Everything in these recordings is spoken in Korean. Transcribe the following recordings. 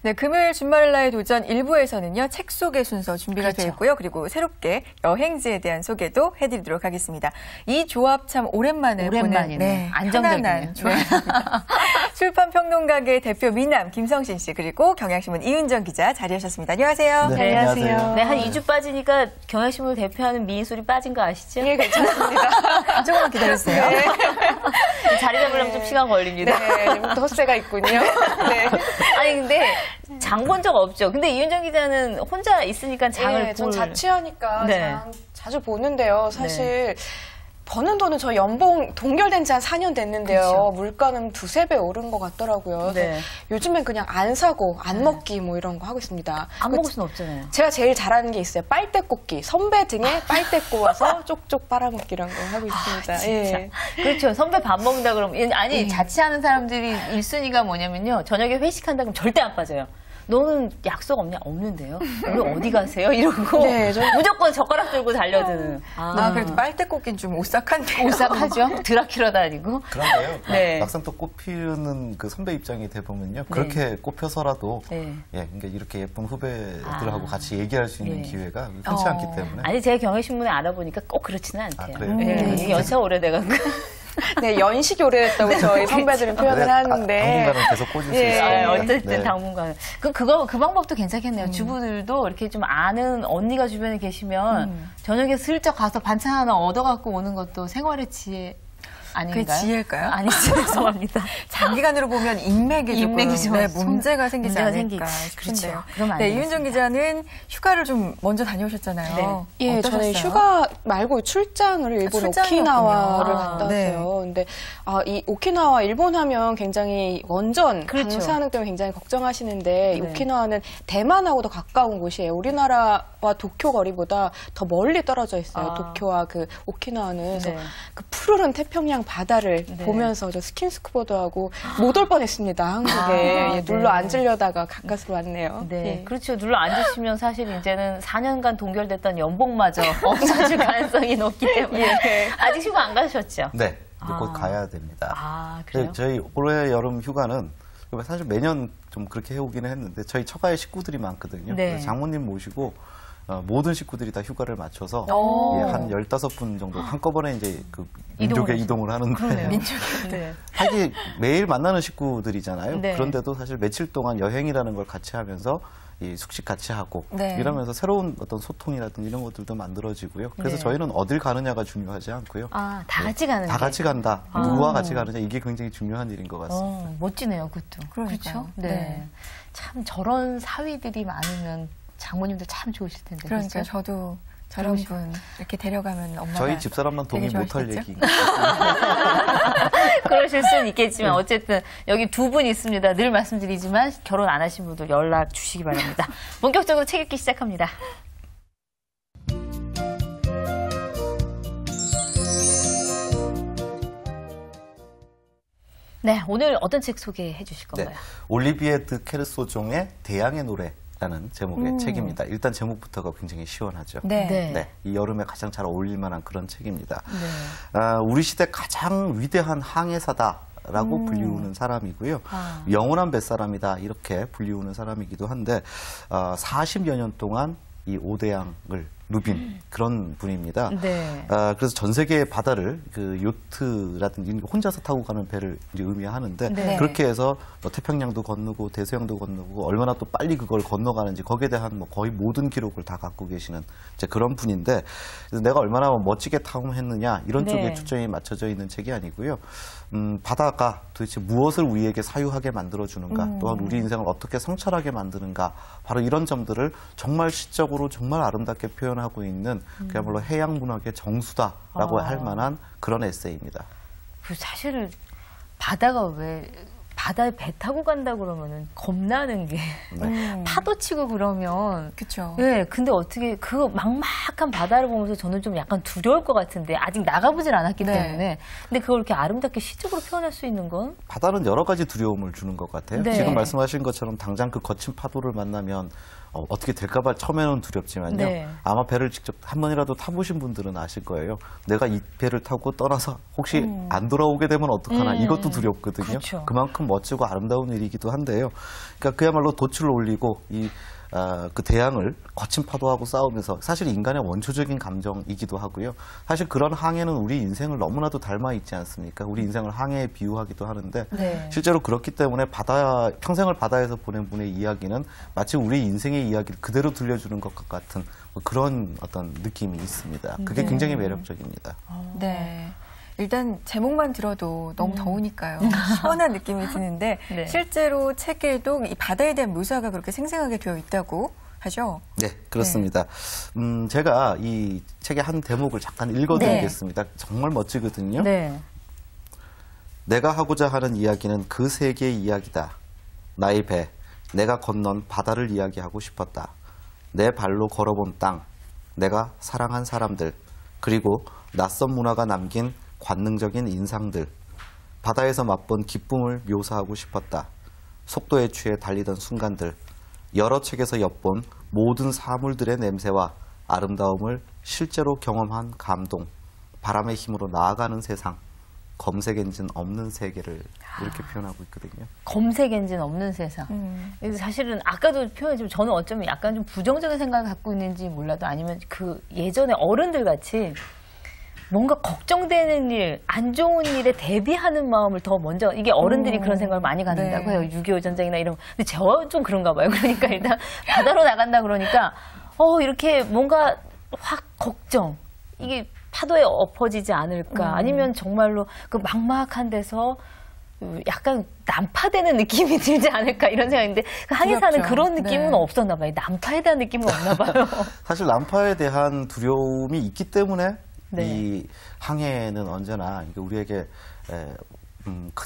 네, 금요일 준말을 나의 도전 1부에서는요. 책 소개 순서 준비가 되어 있고요. 그리고 새롭게 여행지에 대한 소개도 해드리도록 하겠습니다. 이 조합 참 오랜만에 보는 안정적인 조합입니다. 출판평론가계 대표 미남 김성신 씨 그리고 경향신문 이은정 기자 자리하셨습니다. 안녕하세요. 네, 안녕하세요. 네, 한 2주 빠지니까 경향신문을 대표하는 미인술이 빠진 거 아시죠? 예, 괜찮습니다. 조금만 기다려주세요. 네. 자리 잡으려면 좀 시간 걸립니다. 네, 덧세가 있군요. 네. 아니 근데 장 본 적 없죠. 근데 이은정 기자는 혼자 있으니까 장을 네, 전 자취하니까 네. 장 자주 보는데요. 사실 버는 돈은 저 연봉 동결된 지 한 4년 됐는데요. 그렇죠. 물가는 2~3배 오른 것 같더라고요. 네. 요즘엔 그냥 안 사고 안 먹기 뭐 이런 거 하고 있습니다. 안 먹을 수는 없잖아요. 제가 제일 잘하는 게 있어요. 빨대 꽂기. 선배 등에 빨대 꽂아서 쪽쪽 빨아먹기란 거 하고 있습니다. 진짜. 예. 그렇죠. 선배 밥 먹는다 그러면 아니 자취하는 사람들이 1순위가 뭐냐면요. 저녁에 회식한다 그러면 절대 안 빠져요. 너는 약속 없냐? 없는데요. 오늘 어디 가세요? 이러고 네, 무조건 젓가락 들고 달려드는. 그래도 빨대 꽂긴 좀 오싹한데요. 오싹하죠. 드라큘라 다니고. 그런데요. 네. 막상 또 꼽히는 그 선배 입장이 돼 보면요. 그렇게 꼽혀서라도 네. 예, 그러니까 이렇게 예쁜 후배들하고 같이 얘기할 수 있는 기회가 흔치 않기 때문에. 아니 제가 경향신문에 알아보니까 꼭 그렇지는 않대요. 그래요? 네. 연차가 오래돼가지고. 네, 연식이 오래됐다고 저희 선배들은 표현을 하는데. 당분간은 계속 꽂을 수 예. 있어요. 어쨌든 네. 당분간. 그 방법도 괜찮겠네요. 주부들도 이렇게 좀 아는 언니가 주변에 계시면 저녁에 슬쩍 가서 반찬 하나 얻어갖고 오는 것도 생활의 지혜 아닌가요? 그게 지혜일까요? 아니죠. 죄송합니다. 장기간으로 보면 인맥에 좀 문제가 생기지 문제가 않을까 그렇죠. 싶은데요. 그러면 안 네, 되겠습니다. 이은정 기자는 휴가를 좀 먼저 다녀오셨잖아요. 네. 예, 저는 휴가 말고 출장을 일본 출장이었군요. 오키나와를 갔다 네. 왔어요. 근데 이 오키나와 일본 하면 굉장히 원전 그렇죠. 방사능 때문에 굉장히 걱정하시는데 이 네. 오키나와는 대만하고도 가까운 곳이에요. 우리나라와 도쿄 거리보다 더 멀리 떨어져 있어요. 도쿄와 그 오키나와는. 그래서 네. 그 푸르른 태평양 바다를 보면서 저 스킨스쿠버도 못 올 뻔했습니다. 한국에. 예, 눌러 앉으려다가 가까스로 왔네요. 네, 예. 그렇죠. 눌러 앉으시면 사실 이제는 4년간 동결됐던 연봉마저 없어질 가능성이 높기 때문에 아직 휴가 안 가셨죠? 네. 이제 곧 가야 됩니다. 그래요? 저희 올해 여름 휴가는 사실 매년 좀 그렇게 해오기는 했는데 저희 처가에 식구들이 많거든요. 네. 그래서 장모님 모시고 모든 식구들이 다 휴가를 맞춰서 한 15분 정도 한꺼번에 이제 그 민족에 이동을 하는데 네. 하긴 매일 만나는 식구들이잖아요. 네. 그런데도 사실 며칠 동안 여행이라는 걸 같이 하면서 이 숙식 같이 하고 네. 이러면서 새로운 어떤 소통이라든지 이런 것들도 만들어지고요. 그래서 저희는 어딜 가느냐가 중요하지 않고요. 다 같이 가는 다 게. 같이 간다. 누구와 같이 가느냐 이게 굉장히 중요한 일인 것 같습니다. 멋지네요, 그것도. 그러니까요. 그렇죠? 네. 네. 참 저런 사위들이 많으면 장모님도 참 좋으실 텐데. 그러니까 그렇죠? 저도 저런 분 이렇게 데려가면 엄마가 저희 집사람만 동의 되게 못할 좋아하시겠죠? 얘기. 그러실 수는 있겠지만 어쨌든 여기 두 분 있습니다. 늘 말씀드리지만 결혼 안 하신 분들 연락 주시기 바랍니다. 본격적으로 책 읽기 시작합니다. 네, 오늘 어떤 책 소개해 주실 건가요? 네. 올리비에 드 케르소종의 대양의 노래라는 제목의 책입니다. 일단 제목부터가 굉장히 시원하죠. 네. 네, 이 여름에 가장 잘 어울릴 만한 그런 책입니다. 네. 우리 시대 가장 위대한 항해사다라고 불리우는 사람이고요. 영원한 뱃사람이다 이렇게 불리우는 사람이기도 한데 40여 년 동안 이 오대양을 누빈 그런 분입니다. 네. 그래서 전 세계의 바다를 그 요트라든지 혼자서 타고 가는 배를 이제 의미하는데 네. 그렇게 해서 뭐 태평양도 건너고 대서양도 건너고 얼마나 또 빨리 그걸 건너가는지 거기에 대한 뭐 거의 모든 기록을 다 갖고 계시는 이제 그런 분인데 그래서 내가 얼마나 멋지게 탐험했느냐 이런 쪽에 초점이 맞춰져 있는 책이 아니고요. 바다가 도대체 무엇을 우리에게 사유하게 만들어주는가 또한 우리 인생을 어떻게 성찰하게 만드는가 바로 이런 점들을 정말 시적으로 정말 아름답게 표현하고 있는 그야말로 해양 문학의 정수다라고 할 만한 그런 에세이입니다. 사실 바다가 왜 바다에 배 타고 간다 그러면은 겁나는 게 파도 치고 그러면 그렇죠. 네, 근데 어떻게 그 막막한 바다를 보면서 저는 좀 약간 두려울 것 같은데 아직 나가보질 않았기 때문에 근데 그걸 이렇게 아름답게 시적으로 표현할 수 있는 건 바다는 여러 가지 두려움을 주는 것 같아요. 네. 지금 말씀하신 것처럼 당장 그 거친 파도를 만나면 어떻게 될까봐 처음에는 두렵지만요. 네. 아마 배를 직접 한 번이라도 타보신 분들은 아실 거예요. 내가 이 배를 타고 떠나서 혹시 안 돌아오게 되면 어떡하나 이것도 두렵거든요. 그렇죠. 그만큼 멋지고 아름다운 일이기도 한데요. 그러니까 그야말로 돛을 올리고 그 대양을 거친 파도하고 싸우면서 사실 인간의 원초적인 감정이기도 하고요. 사실 그런 항해는 우리 인생을 너무나도 닮아 있지 않습니까? 우리 인생을 항해에 비유하기도 하는데 네. 실제로 그렇기 때문에 평생을 바다에서 보낸 분의 이야기는 마치 우리 인생의 이야기를 그대로 들려주는 것 같은 그런 어떤 느낌이 있습니다. 그게 굉장히 매력적입니다. 네. 일단 제목만 들어도 너무 더우니까요. 시원한 느낌이 드는데 네. 실제로 책에도 이 바다에 대한 묘사가 그렇게 생생하게 되어 있다고 하죠? 네, 그렇습니다. 제가 이 책의 한 대목을 잠깐 읽어드리겠습니다. 정말 멋지거든요. 네. 내가 하고자 하는 이야기는 그 세계의 이야기다. 나의 배, 내가 건넌 바다를 이야기하고 싶었다. 내 발로 걸어본 땅, 내가 사랑한 사람들, 그리고 낯선 문화가 남긴 관능적인 인상들, 바다에서 맛본 기쁨을 묘사하고 싶었다. 속도에 취해 달리던 순간들, 여러 책에서 엿본 모든 사물들의 냄새와 아름다움을 실제로 경험한 감동, 바람의 힘으로 나아가는 세상, 검색 엔진 없는 세계를 이렇게 표현하고 있거든요. 검색 엔진 없는 세상. 사실은 아까도 표현했지만 저는 어쩌면 약간 좀 부정적인 생각을 갖고 있는지 몰라도 아니면 그 예전에 어른들 같이 뭔가 걱정되는 일, 안 좋은 일에 대비하는 마음을 더 먼저, 이게 어른들이 그런 생각을 많이 갖는다고 해요. 6.25 전쟁이나 이런. 근데 저 좀 그런가 봐요. 그러니까 일단 바다로 나간다 그러니까, 이렇게 뭔가 확 걱정. 이게 파도에 엎어지지 않을까. 아니면 정말로 그 막막한 데서 약간 난파되는 느낌이 들지 않을까 이런 생각인데 그 항해사는 그런 느낌은 네. 없었나 봐요. 난파에 대한 느낌은 없나 봐요. 사실 난파에 대한 두려움이 있기 때문에 네. 이 항해는 언제나 우리에게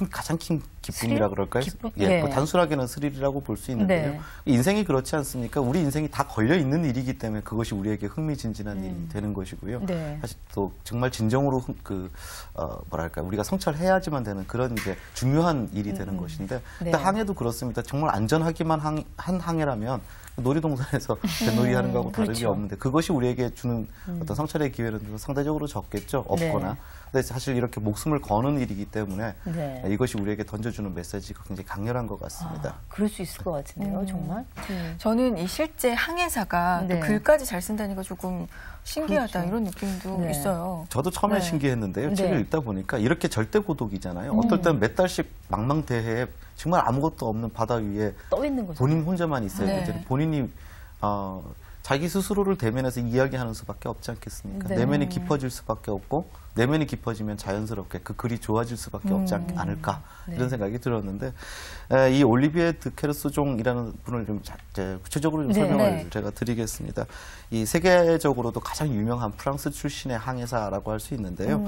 가장 큰 기쁨이라 그럴까요? 기쁨? 예, 네. 뭐 단순하게는 스릴이라고 볼 수 있는데요. 네. 인생이 그렇지 않습니까? 우리 인생이 다 걸려 있는 일이기 때문에 그것이 우리에게 흥미진진한 일이 되는 것이고요. 네. 사실 또 정말 진정으로 뭐랄까 우리가 성찰해야지만 되는 그런 이제 중요한 일이 되는 것인데 네. 항해도 그렇습니다. 정말 안전하기만 한 항해라면 놀이동산에서 뱃놀이하는 거하고 다름이 그렇죠. 없는데 그것이 우리에게 주는 어떤 성찰의 기회는 상대적으로 적겠죠. 없거나. 네. 근데 사실 이렇게 목숨을 거는 일이기 때문에 네. 이것이 우리에게 던져주는 메시지가 굉장히 강렬한 것 같습니다. 그럴 수 있을 것 같은데요, 정말. 저는 이 실제 항해사가 네. 또 글까지 잘 쓴다니까 조금 신기하다 그렇죠. 이런 느낌도 네. 있어요. 저도 처음에 네. 신기했는데요. 네. 책을 읽다 보니까 이렇게 절대 고독이잖아요. 어떨 때는 몇 달씩 망망대해에 정말 아무것도 없는 바다 위에 떠 있는 거죠. 본인 혼자만 있어야 네. 되죠. 본인이 자기 스스로를 대면해서 이야기하는 수밖에 없지 않겠습니까? 네. 내면이 깊어질 수밖에 없고 내면이 깊어지면 자연스럽게 그 글이 좋아질 수밖에 없지 않을까 이런 생각이 들었는데 이 올리비에 드 케르소종이라는 분을 좀 구체적으로 좀 설명을 제가 드리겠습니다. 이 세계적으로도 가장 유명한 프랑스 출신의 항해사라고 할 수 있는데요.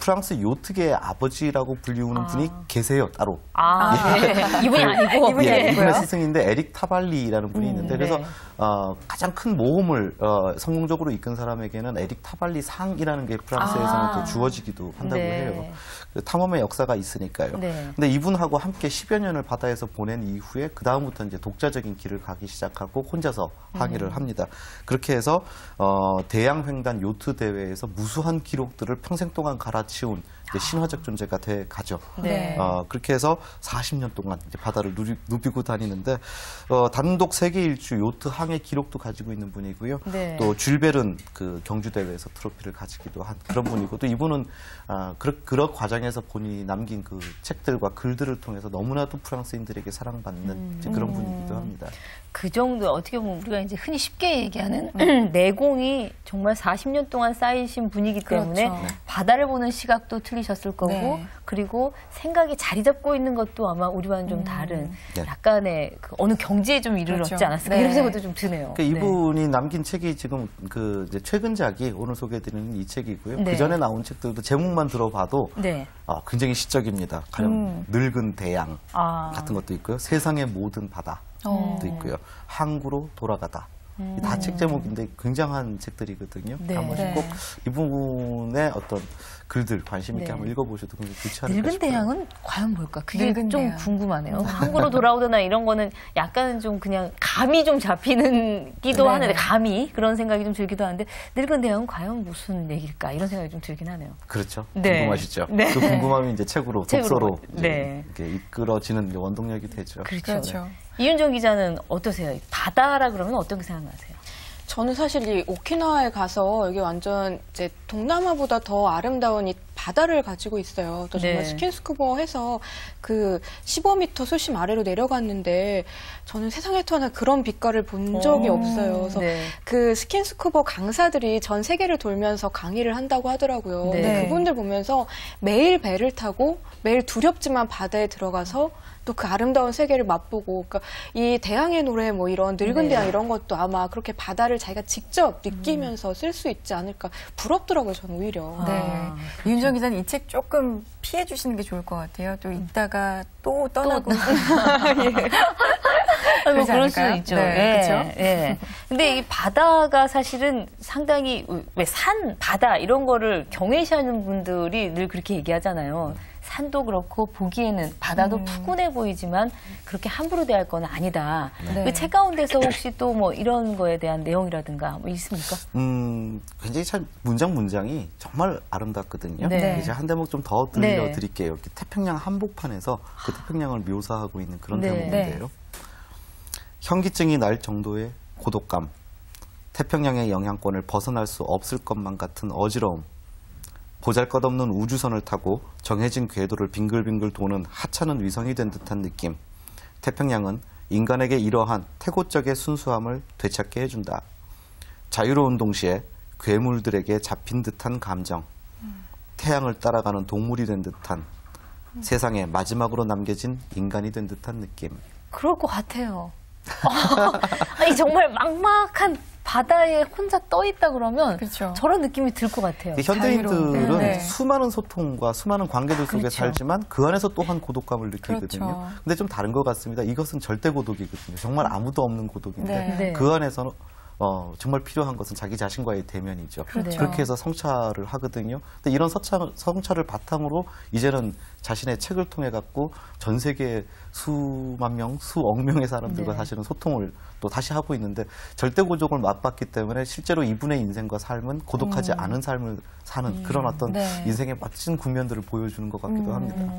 프랑스 요트계의 아버지라고 불리우는 분이 계세요, 따로. 네. 이분이 아니고. 이분이 아니고요. 이분의 스승인데 에릭 타발리라는 분이 있는데 그래서 네. 가장 큰 모험을 성공적으로 이끈 사람에게는 에릭 타발리 상이라는 게 프랑스에서는 또 주어지기도 한다고 네. 해요. 탐험의 역사가 있으니까요. 네. 근데 이분하고 함께 10여 년을 바다에서 보낸 이후에 그 다음부터 이제 독자적인 길을 가기 시작하고 혼자서 항해를 합니다. 그렇게 해서 대양 횡단 요트 대회에서 무수한 기록들을 평생 동안 갈아치운 이제 신화적 존재가 돼 가죠. 네. 그렇게 해서 40년 동안 이제 바다를 누비고 다니는데 단독 세계 일주 요트 항해 기록도 가지고 있는 분이고요. 네. 또 줄베른 그 경주 대회에서 트로피를 가지기도 한 그런 분이고 또 이분은 그런 과정에서 본인이 남긴 그 책들과 글들을 통해서 너무나도 프랑스인들에게 사랑받는 이제 그런 분이기도 합니다. 그 정도 어떻게 보면 우리가 이제 흔히 쉽게 얘기하는 내공이 정말 40년 동안 쌓이신 분이기 때문에 그렇죠. 바다를 보는 시각도 틀리셨을 거고 네. 그리고 생각이 자리 잡고 있는 것도 아마 우리와는 좀 다른 네. 약간의 그 어느 경지에 좀 이르렀지 그렇죠. 않았을까 네. 이런 생각도 좀 드네요. 그러니까 이분이 남긴 책이 지금 그 이제 최근작이 오늘 소개해드리는 이 책이고요. 네. 그 전에 나온 책들도 제목만 들어봐도 네. 굉장히 시적입니다. 가령 늙은 대양 아. 같은 것도 있고요. 세상의 모든 바다도 있고요. 항구로 돌아가다. 다 책 제목인데 굉장한 책들이거든요. 네. 한 번씩 꼭 이 부분의 어떤 글들 관심 있게 한번 읽어보셔도 굉장히 좋지 않을까 늙은 싶어요. 대양은 과연 뭘까? 그게 좀 궁금하네요. 한국으로 돌아오거나 이런 거는 약간 좀 그냥 감이 좀 잡히는기도 하는데 감이 그런 생각이 좀 들기도 하는데 늙은 대양은 과연 무슨 얘기일까? 이런 생각이 좀 들긴 하네요. 그렇죠. 궁금하시죠? 그 궁금함이 이제 책으로 독서로 이제 이렇게 이끌어지는 원동력이 되죠. 그렇죠. 이윤정 기자는 어떠세요? 바다라 그러면 어떻게 생각하세요? 저는 사실 이 오키나와에 가서 여기 완전 이제 동남아보다 더 아름다운 이 바다를 가지고 있어요. 또 정말 스킨스쿠버 해서 그 15m 수심 아래로 내려갔는데 저는 세상에 태어나 그런 빛깔을 본 적이 없어요. 그래서 그 스킨스쿠버 강사들이 전 세계를 돌면서 강의를 한다고 하더라고요. 그분들 보면서 매일 배를 타고 매일 두렵지만 바다에 들어가서 또 그 아름다운 세계를 맛보고, 그러니까 이 대양의 노래 뭐 이런 늙은 대양 이런 것도 아마 그렇게 바다를 자기가 직접 느끼면서 쓸 수 있지 않을까 부럽더라고요, 저는 오히려. 이윤정 기자는 이 책 조금 피해 주시는 게 좋을 것 같아요. 또 읽다가 또 떠나고. 뭐 그럴 수도 있죠. 그렇죠. 근데 이 바다가 사실은 상당히 왜 산, 바다 이런 거를 경외시하는 분들이 늘 그렇게 얘기하잖아요. 산도 그렇고 보기에는 바다도 푸근해 보이지만 그렇게 함부로 대할 건 아니다. 그 책 가운데서 혹시 또 뭐 이런 거에 대한 내용이라든가 뭐 있습니까? 굉장히 참 문장이 정말 아름답거든요. 이제 한 대목 좀 더 들려드릴게요. 태평양 한복판에서 그 태평양을 묘사하고 있는 그런 대목인데요. 현기증이 날 정도의 고독감, 태평양의 영향권을 벗어날 수 없을 것만 같은 어지러움, 보잘것없는 우주선을 타고 정해진 궤도를 빙글빙글 도는 하찮은 위성이 된 듯한 느낌. 태평양은 인간에게 이러한 태고적의 순수함을 되찾게 해준다. 자유로운 동시에 괴물들에게 잡힌 듯한 감정. 태양을 따라가는 동물이 된 듯한, 세상에 마지막으로 남겨진 인간이 된 듯한 느낌. 그럴 것 같아요. 아니, 정말 막막한 바다에 혼자 떠 있다 그러면 저런 느낌이 들 것 같아요. 현대인들은 수많은 소통과 수많은 관계들 속에 살지만 그 안에서 또한 고독감을 느끼거든요. 근데 좀 다른 것 같습니다. 이것은 절대 고독이거든요. 정말 아무도 없는 고독인데 그 안에서는 정말 필요한 것은 자기 자신과의 대면이죠. 그렇게 해서 성찰을 하거든요. 근데 이런 성찰을 바탕으로 이제는 자신의 책을 통해 갖고 전 세계 수만 명, 수억 명의 사람들과 사실은 소통을 또 다시 하고 있는데 절대 고독을 맛봤기 때문에 실제로 이분의 인생과 삶은 고독하지 않은 삶을 사는 그런 어떤 인생의 멋진 국면들을 보여주는 것 같기도 합니다.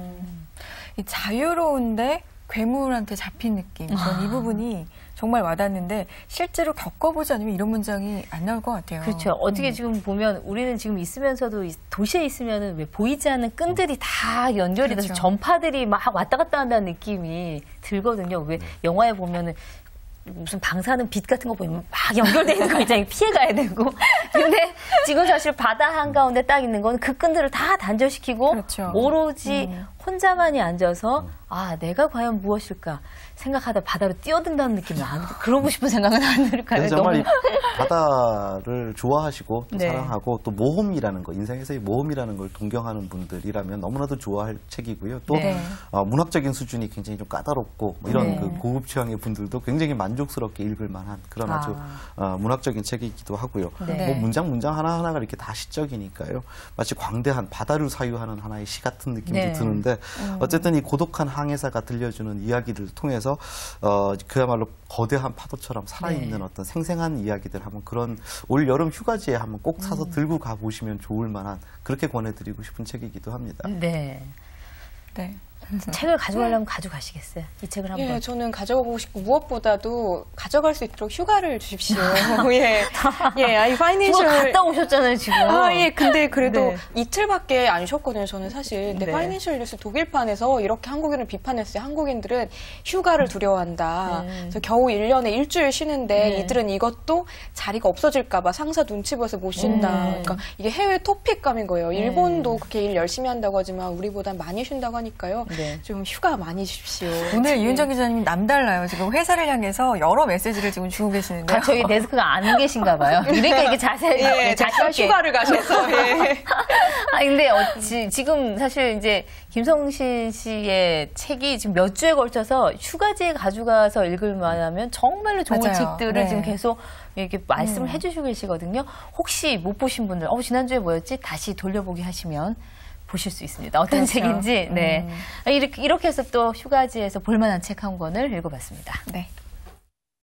이 자유로운데 괴물한테 잡힌 느낌. 전 이 부분이 정말 와닿는데 실제로 겪어보지 않으면 이런 문장이 안 나올 것 같아요. 그렇죠. 어떻게 지금 보면 우리는 지금 있으면서도 도시에 있으면은 왜 보이지 않는 끈들이 다 연결이 돼서 전파들이 막 왔다 갔다 한다는 느낌이 들거든요. 왜 영화에 보면은 무슨 방사능 빛 같은 거 보면 막 연결되어 있는 거 있잖아요. 피해가야 되고. 근데 지금 사실 바다 한가운데 딱 있는 건 그 끈들을 다 단절시키고 오로지 혼자만이 앉아서 아, 내가 과연 무엇일까 생각하다 바다로 뛰어든다는 느낌이 안, 그러고 싶은 생각은 안 들까요? 정말 이 바다를 좋아하시고 또 사랑하고 또 모험이라는 거, 인생에서의 모험이라는 걸 동경하는 분들이라면 너무나도 좋아할 책이고요. 또 문학적인 수준이 굉장히 좀 까다롭고 이런 그 고급 취향의 분들도 굉장히 만족스럽게 읽을 만한 그런 아주 문학적인 책이기도 하고요. 뭐 문장 하나하나가 이렇게 다 시적이니까요. 마치 광대한 바다를 사유하는 하나의 시 같은 느낌도 드는데 어쨌든 이 고독한 항해사가 들려주는 이야기를 통해서 그야말로 거대한 파도처럼 살아있는 어떤 생생한 이야기들 한번 그런 올 여름 휴가지에 한번 꼭 사서 들고 가보시면 좋을 만한 그렇게 권해드리고 싶은 책이기도 합니다. 네. 책을 가져가려면 가져가시겠어요? 이 책을 한번. 예, 저는 가져가고 싶고 무엇보다도 가져갈 수 있도록 휴가를 주십시오. 이 파이낸셜 갔다 오셨잖아요 지금. 근데 그래도 이틀밖에 안 쉬었거든요. 저는 사실. 근데 파이낸셜 뉴스 독일판에서 이렇게 한국인을 비판했어요. 한국인들은 휴가를 두려워한다. 그래서 겨우 1년에 일주일 쉬는데 이들은 이것도 자리가 없어질까봐 상사 눈치 보여서 못 쉰다. 그러니까 이게 해외 토픽감인 거예요. 일본도 그렇게 일 열심히 한다고 하지만 우리보다 많이 쉰다고 하니까요. 좀 휴가 많이 주십시오. 오늘 이윤정 기자님 남달라요. 지금 회사를 향해서 여러 메시지를 지금 주고 계시는데요. 저희 데스크가 안 계신가 봐요. 그러니까 이게 자세히 잠깐 휴가를 가셔서. 근데 지금 사실 이제 김성신 씨의 책이 지금 몇 주에 걸쳐서 휴가지에 가져가서 읽을 만하면 정말로 좋은 맞아요. 책들을 지금 계속 이렇게 말씀을 해주시고 계시거든요. 혹시 못 보신 분들, 지난주에 뭐였지? 다시 돌려보기 하시면 보실 수 있습니다. 어떤 책인지. 네. 이렇게 해서 또 휴가지에서 볼만한 책 한 권을 읽어봤습니다. 네.